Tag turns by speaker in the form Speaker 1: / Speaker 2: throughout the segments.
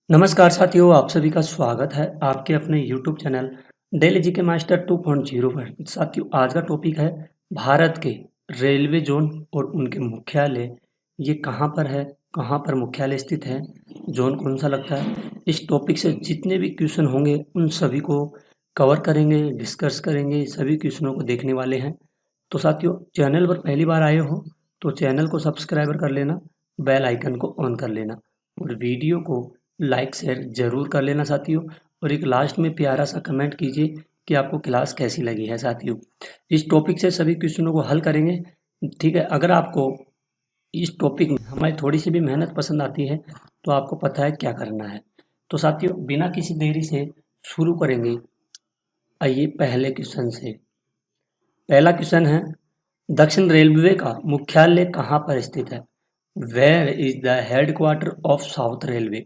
Speaker 1: नमस्कार साथियों, आप सभी का स्वागत है आपके अपने YouTube channel daily GK master 2.0 पर। साथियों, आज का टॉपिक है भारत के रेलवे जोन और उनके मुख्यालय। ये कहाँ पर है, कहाँ पर मुख्यालय स्थित है, जोन कौन सा लगता है। इस टॉपिक से जितने भी क्वेश्चन होंगे उन सभी को कवर करेंगे, डिस्कस करेंगे, सभी क्वेश्चनों को देखने वाले हैं। तो साथियों, चैनल पर पहली बार आए हो तो चैनल को सब्सक्राइब कर लेना, बेल आइकन को ऑन कर लेना और वीडियो को लाइक शेयर ज़रूर कर लेना साथियों। और एक लास्ट में प्यारा सा कमेंट कीजिए कि आपको क्लास कैसी लगी है साथियों। इस टॉपिक से सभी क्वेश्चनों को हल करेंगे, ठीक है। अगर आपको इस टॉपिक में हमारी थोड़ी सी भी मेहनत पसंद आती है तो आपको पता है क्या करना है। तो साथियों, बिना किसी देरी से शुरू करेंगे। आइए पहले क्वेश्चन से। पहला क्वेश्चन है, दक्षिण रेलवे का मुख्यालय कहाँ पर स्थित है। Where is the headquarter of south railway.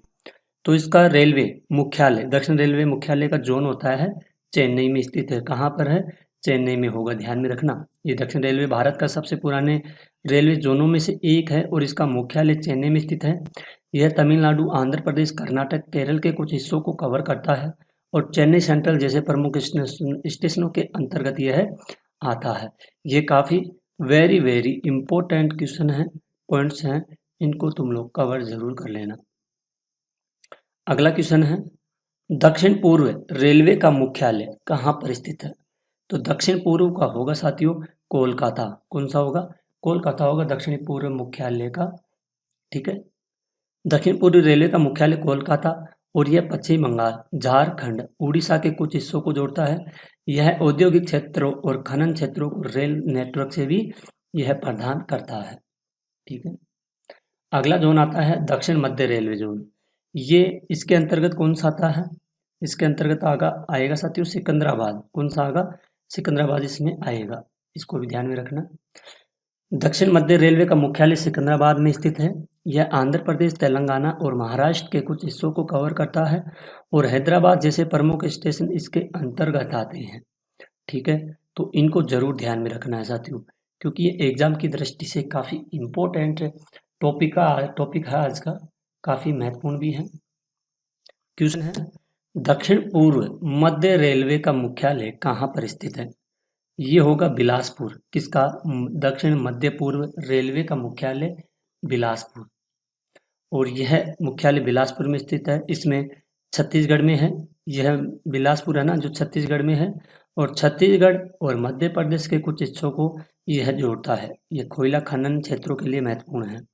Speaker 1: तो इसका रेलवे मुख्यालय, दक्षिण रेलवे मुख्यालय का जोन होता है चेन्नई में स्थित है। कहाँ पर है, चेन्नई में होगा, ध्यान में रखना। ये दक्षिण रेलवे भारत का सबसे पुराने रेलवे जोनों में से एक है और इसका मुख्यालय चेन्नई में स्थित है। यह तमिलनाडु, आंध्र प्रदेश, कर्नाटक, केरल के कुछ हिस्सों को कवर करता है और चेन्नई सेंट्रल जैसे प्रमुख स्टेशनों के अंतर्गत यह आता है। ये काफ़ी वेरी वेरी इंपॉर्टेंट क्वेश्चन है, पॉइंट्स हैं, इनको तुम लोग कवर जरूर कर लेना। अगला क्वेश्चन है, दक्षिण पूर्व रेलवे का मुख्यालय कहाँ पर स्थित है। तो दक्षिण पूर्व का होगा साथियों कोलकाता। कौन सा होगा, कोलकाता होगा दक्षिण पूर्व मुख्यालय का, ठीक है। दक्षिण पूर्व रेलवे का मुख्यालय कोलकाता और यह पश्चिम बंगाल, झारखंड, उड़ीसा के कुछ हिस्सों को जोड़ता है। यह औद्योगिक क्षेत्रों और खनन क्षेत्रों को रेल नेटवर्क से भी यह प्रदान करता है, ठीक है। अगला जोन आता है दक्षिण मध्य रेलवे जोन। ये इसके अंतर्गत कौन सा आता है, इसके अंतर्गत आएगा साथियों सिकंदराबाद। कौन सा आएगा, सिकंदराबाद इसमें आएगा, इसको भी ध्यान में रखना। दक्षिण मध्य रेलवे का मुख्यालय सिकंदराबाद में स्थित है। यह आंध्र प्रदेश, तेलंगाना और महाराष्ट्र के कुछ हिस्सों को कवर करता है और हैदराबाद जैसे प्रमुख स्टेशन इसके अंतर्गत आते हैं, ठीक है। तो इनको जरूर ध्यान में रखना है साथियों, क्योंकि ये एग्जाम की दृष्टि से काफ़ी इम्पोर्टेंट टॉपिक है आज का, काफ़ी महत्वपूर्ण भी है। क्वेश्चन है, दक्षिण पूर्व मध्य रेलवे का मुख्यालय कहाँ पर स्थित है। ये होगा बिलासपुर। किसका, दक्षिण मध्य पूर्व रेलवे का मुख्यालय बिलासपुर, और यह मुख्यालय बिलासपुर में स्थित है। इसमें छत्तीसगढ़ में है, यह बिलासपुर है ना जो छत्तीसगढ़ में है, और छत्तीसगढ़ और मध्य प्रदेश के कुछ हिस्सों को यह जोड़ता है। यह कोयला खनन क्षेत्रों के लिए महत्वपूर्ण है।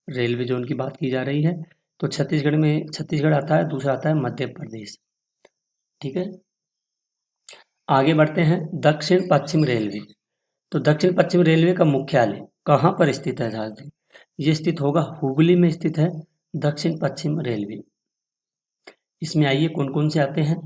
Speaker 1: रेलवे जोन की बात की जा रही है तो छत्तीसगढ़ आता है, दूसरा आता है मध्य प्रदेश, ठीक है। आगे बढ़ते हैं, दक्षिण पश्चिम रेलवे। तो दक्षिण पश्चिम रेलवे का मुख्यालय कहाँ पर स्थित है साथियों। ये स्थित होगा हुबली में स्थित है दक्षिण पश्चिम रेलवे। इसमें आइए कौन कौन से आते हैं।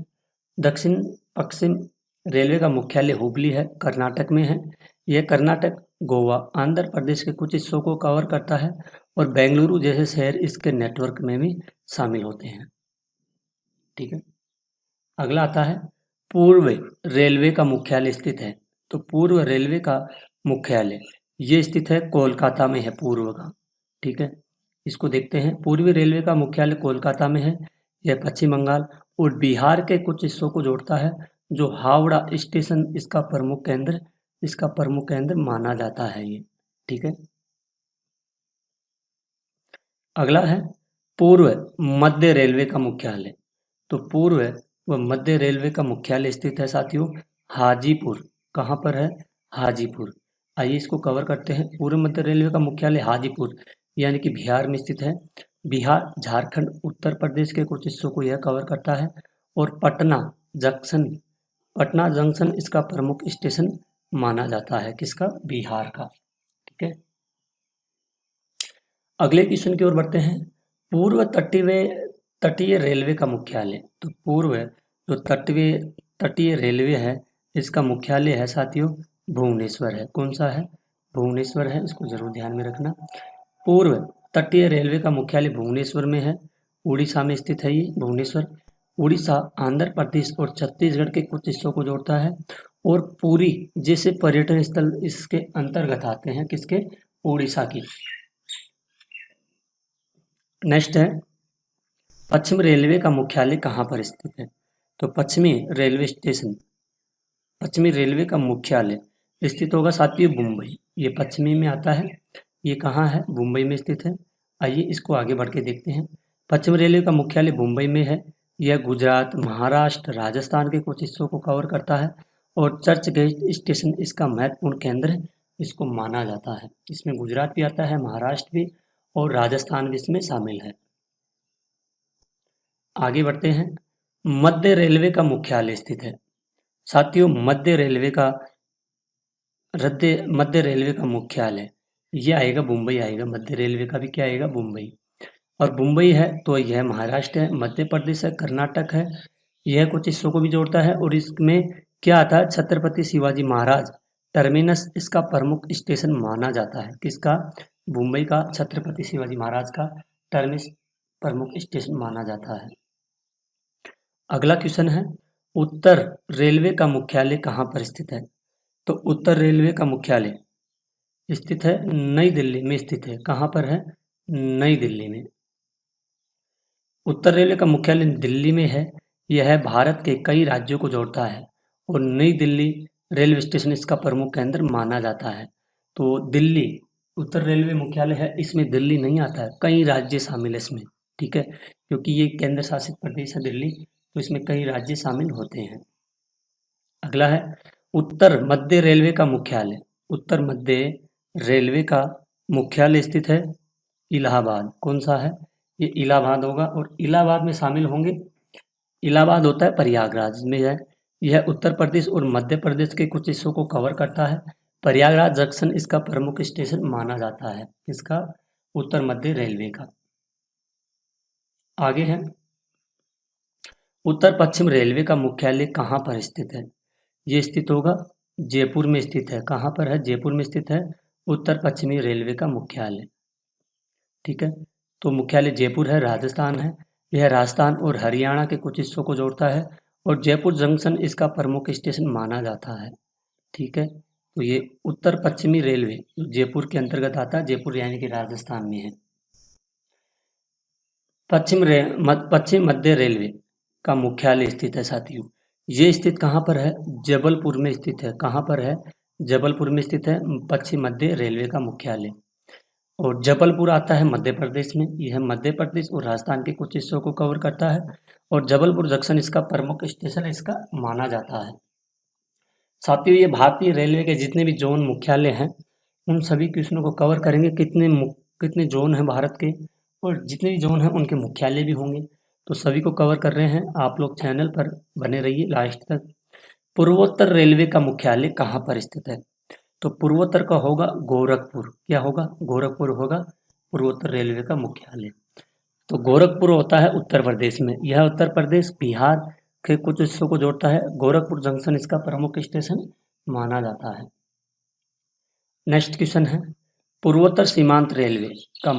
Speaker 1: दक्षिण पश्चिम रेलवे का मुख्यालय हुबली है, कर्नाटक में है। यह कर्नाटक, गोवा, आंध्र प्रदेश के कुछ हिस्सों को कवर करता है और बेंगलुरु जैसे शहर इसके नेटवर्क में भी शामिल होते हैं, ठीक है। अगला आता है, पूर्व रेलवे का मुख्यालय स्थित है। तो पूर्व रेलवे का मुख्यालय ये स्थित है कोलकाता में है, पूर्व का, ठीक है। इसको देखते हैं, पूर्वी रेलवे का मुख्यालय कोलकाता में है। यह पश्चिम बंगाल और बिहार के कुछ हिस्सों को जोड़ता है। जो हावड़ा स्टेशन इसका प्रमुख केंद्र माना जाता है ये, ठीक है। अगला है, पूर्व मध्य रेलवे का मुख्यालय। तो पूर्व व मध्य रेलवे का मुख्यालय स्थित है साथियों हाजीपुर। कहाँ पर है, हाजीपुर। आइए इसको कवर करते हैं। पूर्व मध्य रेलवे का मुख्यालय हाजीपुर यानी कि बिहार में स्थित है। बिहार, झारखंड, उत्तर प्रदेश के कुछ हिस्सों को यह कवर करता है और पटना जंक्शन इसका प्रमुख स्टेशन माना जाता है, किसका, बिहार का, ठीक है। अगले क्वेश्चन की ओर बढ़ते हैं, पूर्व तटीय रेलवे का मुख्यालय। तो पूर्व जो तटीय रेलवे है इसका मुख्यालय है साथियों भुवनेश्वर है। कौन सा है, भुवनेश्वर है, इसको जरूर ध्यान में रखना। पूर्व तटीय रेलवे का मुख्यालय भुवनेश्वर में है, उड़ीसा में स्थित है ये भुवनेश्वर। उड़ीसा, आंध्र प्रदेश और छत्तीसगढ़ के कुछ हिस्सों को जोड़ता है और पुरी जैसे पर्यटन स्थल इसके अंतर्गत आते हैं, किसके, उड़ीसा की। नेक्स्ट है, पश्चिम रेलवे का मुख्यालय कहाँ पर स्थित है? तो पश्चिमी रेलवे का मुख्यालय स्थित होगा साथियों मुंबई। ये पश्चिमी में आता है। ये कहाँ है? मुंबई में स्थित है। आइए इसको आगे बढ़ के देखते हैं। पश्चिम रेलवे का मुख्यालय मुंबई में है। यह गुजरात, महाराष्ट्र, राजस्थान के कुछ हिस्सों को कवर करता है और चर्च गेट स्टेशन इसका महत्वपूर्ण केंद्र है, इसको माना जाता है। इसमें गुजरात भी आता है, महाराष्ट्र भी और राजस्थान भी इसमें शामिल है। आगे बढ़ते हैं। मध्य रेलवे का मुख्यालय स्थित है। साथियों मध्य रेलवे का मुख्यालय ये आएगा मुंबई आएगा। मध्य रेलवे का भी क्या आएगा? मुंबई। और मुंबई है तो यह महाराष्ट्र है, मध्य प्रदेश है, कर्नाटक है। यह कुछ हिस्सों को भी जोड़ता है और इसमें क्या आता है? छत्रपति शिवाजी महाराज टर्मिनस इसका प्रमुख स्टेशन माना जाता है। किसका? मुंबई का छत्रपति शिवाजी महाराज का टर्मिनस प्रमुख स्टेशन माना जाता है। अगला क्वेश्चन है, उत्तर रेलवे का मुख्यालय कहाँ पर स्थित है? तो उत्तर रेलवे का मुख्यालय स्थित है नई दिल्ली में स्थित है। कहाँ पर है? नई दिल्ली में। उत्तर रेलवे का मुख्यालय दिल्ली में है। यह भारत के कई राज्यों को जोड़ता है और नई दिल्ली रेलवे स्टेशन इसका प्रमुख केंद्र माना जाता है। तो दिल्ली उत्तर रेलवे मुख्यालय है, इसमें दिल्ली नहीं आता है, कई राज्य शामिल है इसमें। ठीक है, क्योंकि ये केंद्र शासित प्रदेश है दिल्ली, तो इसमें कई राज्य शामिल होते हैं। अगला है उत्तर मध्य रेलवे का मुख्यालय। उत्तर मध्य रेलवे का मुख्यालय स्थित है इलाहाबाद। कौन सा है? ये इलाहाबाद होगा और इलाहाबाद में शामिल होंगे। इलाहाबाद होता है प्रयागराज में है। यह उत्तर प्रदेश और मध्य प्रदेश के कुछ हिस्सों को कवर करता है। प्रयागराज जंक्शन इसका प्रमुख स्टेशन माना जाता है। इसका उत्तर मध्य रेलवे का। आगे है उत्तर पश्चिम रेलवे का मुख्यालय कहाँ पर स्थित है? ये स्थित होगा जयपुर में स्थित है। कहाँ पर है? जयपुर में स्थित है उत्तर पश्चिमी रेलवे का मुख्यालय। ठीक है, तो मुख्यालय जयपुर है, राजस्थान है। यह राजस्थान और हरियाणा के कुछ हिस्सों को जोड़ता है और जयपुर जंक्शन इसका प्रमुख स्टेशन माना जाता है। ठीक है, तो ये उत्तर पश्चिमी रेलवे जयपुर के अंतर्गत आता है। जयपुर यानी कि राजस्थान में है। पश्चिम मध्य रेलवे का मुख्यालय स्थित है साथियों। ये स्थित कहाँ पर है? जबलपुर में स्थित है। कहाँ पर है? जबलपुर में स्थित है पश्चिम मध्य रेलवे का मुख्यालय। और जबलपुर आता है मध्य प्रदेश में। यह मध्य प्रदेश और राजस्थान के कुछ हिस्सों को कवर करता है और जबलपुर जंक्शन इसका प्रमुख स्टेशन इसका माना जाता है। साथियों, ये भारतीय रेलवे के जितने भी जोन मुख्यालय हैं उन सभी क्वेश्चनों को कवर करेंगे। कितने जोन हैं भारत के और जितने भी जोन हैं उनके मुख्यालय भी होंगे, तो सभी को कवर कर रहे हैं। आप लोग चैनल पर बने रहिए लास्ट तक। पूर्वोत्तर रेलवे का मुख्यालय कहाँ पर स्थित है? तो पूर्वोत्तर का होगा गोरखपुर। क्या होगा? गोरखपुर होगा पूर्वोत्तर रेलवे का मुख्यालय। तो गोरखपुर होता है उत्तर प्रदेश में। यह उत्तर प्रदेश बिहार के कुछ हिस्सों को जोड़ता है। गोरखपुर जंक्शन इसका प्रमुख स्टेशन माना जाता है। नेक्स्ट क्वेश्चन है पूर्वोत्तर सीमांत रेलवे का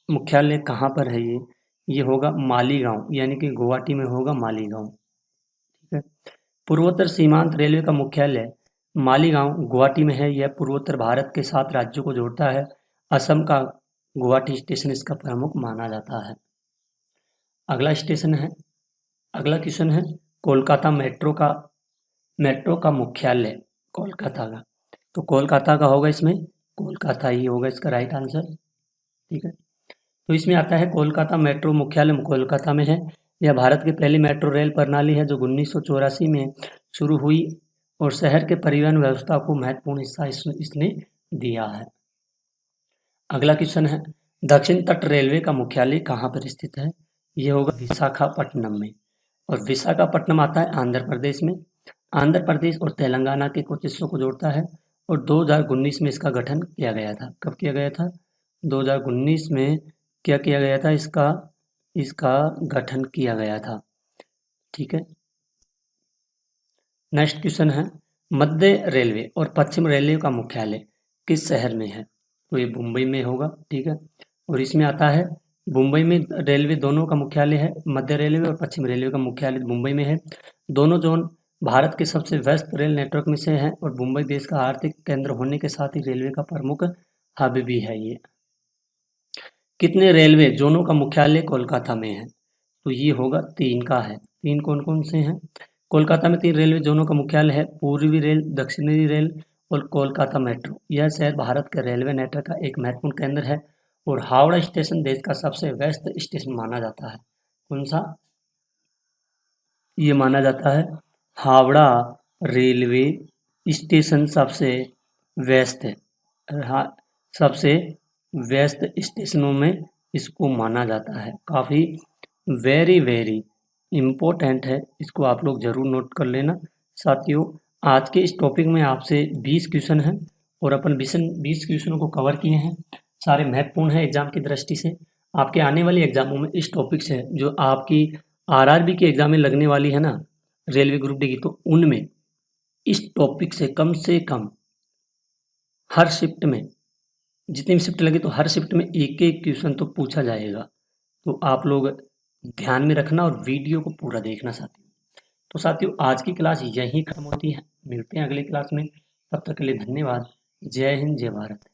Speaker 1: मुख्यालय कहाँ पर है? ये होगा मालीगांव, यानी कि गुवाहाटी में होगा मालीगांव। ठीक है, पूर्वोत्तर सीमांत रेलवे का मुख्यालय मालीगांव गुवाहाटी में है। यह पूर्वोत्तर भारत के 7 राज्यों को जोड़ता है। असम का गुवाहाटी स्टेशन इसका प्रमुख माना जाता है। अगला क्वेश्चन है कोलकाता मेट्रो का मुख्यालय कोलकाता का। तो कोलकाता का होगा, इसमें कोलकाता ही होगा इसका राइट आंसर। ठीक है, तो इसमें आता है कोलकाता मेट्रो मुख्यालय कोलकाता में है। यह भारत की पहली मेट्रो रेल प्रणाली है जो 1984 में शुरू हुई और शहर के परिवहन व्यवस्था को महत्वपूर्ण हिस्सा इसने दिया है। अगला क्वेश्चन है दक्षिण तट रेलवे का मुख्यालय कहाँ पर स्थित है? ये होगा विशाखापट्टनम में। और विशाखापट्टनम आता है आंध्र प्रदेश में। आंध्र प्रदेश और तेलंगाना के कुछ हिस्सों को जोड़ता है और 2019 में इसका गठन किया गया था। कब किया गया था? 2019 में क्या किया गया था? इसका गठन किया गया था। ठीक है, नेक्स्ट क्वेश्चन है मध्य रेलवे और पश्चिम रेलवे का मुख्यालय किस शहर में है? तो ये मुंबई में होगा। ठीक है, और इसमें आता है मुंबई में रेलवे दोनों का मुख्यालय है। मध्य रेलवे और पश्चिम रेलवे का मुख्यालय मुंबई में है। दोनों जोन भारत के सबसे व्यस्त रेल नेटवर्क में से है और मुंबई देश का आर्थिक केंद्र होने के साथ ही रेलवे का प्रमुख हब भी है। ये कितने रेलवे जोनों का मुख्यालय कोलकाता में है? तो ये होगा 3 का है। 3 कौन-कौन से हैं? कोलकाता में 3 रेलवे जोनों का मुख्यालय है, पूर्वी रेल, दक्षिणी रेल और कोलकाता मेट्रो। यह शहर भारत के रेलवे नेटवर्क का एक महत्वपूर्ण केंद्र है और हावड़ा स्टेशन देश का सबसे व्यस्त स्टेशन माना जाता है। कौन सा? ये माना जाता है हावड़ा रेलवे स्टेशन सबसे व्यस्त है। हाँ, सबसे व्यस्त स्टेशनों में इसको माना जाता है। काफ़ी वेरी वेरी इम्पोर्टेंट है, इसको आप लोग ज़रूर नोट कर लेना। साथियों, आज के इस टॉपिक में आपसे 20 क्वेश्चन हैं और अपन 20 क्वेश्चनों को कवर किए हैं। सारे महत्वपूर्ण हैं एग्जाम की दृष्टि से। आपके आने वाली एग्जामों में इस टॉपिक से जो आपकी आरआरबी की एग्जाम में लगने वाली है ना, रेलवे ग्रुप डी की, तो उनमें इस टॉपिक से कम हर शिफ्ट में, जितनी भी शिफ्ट लगे तो हर शिफ्ट में एक एक क्वेश्चन तो पूछा जाएगा। तो आप लोग ध्यान में रखना और वीडियो को पूरा देखना साथियों। तो साथियों, आज की क्लास यहीं खत्म होती है। मिलते हैं अगली क्लास में। तब तक के लिए धन्यवाद। जय हिंद, जय भारत।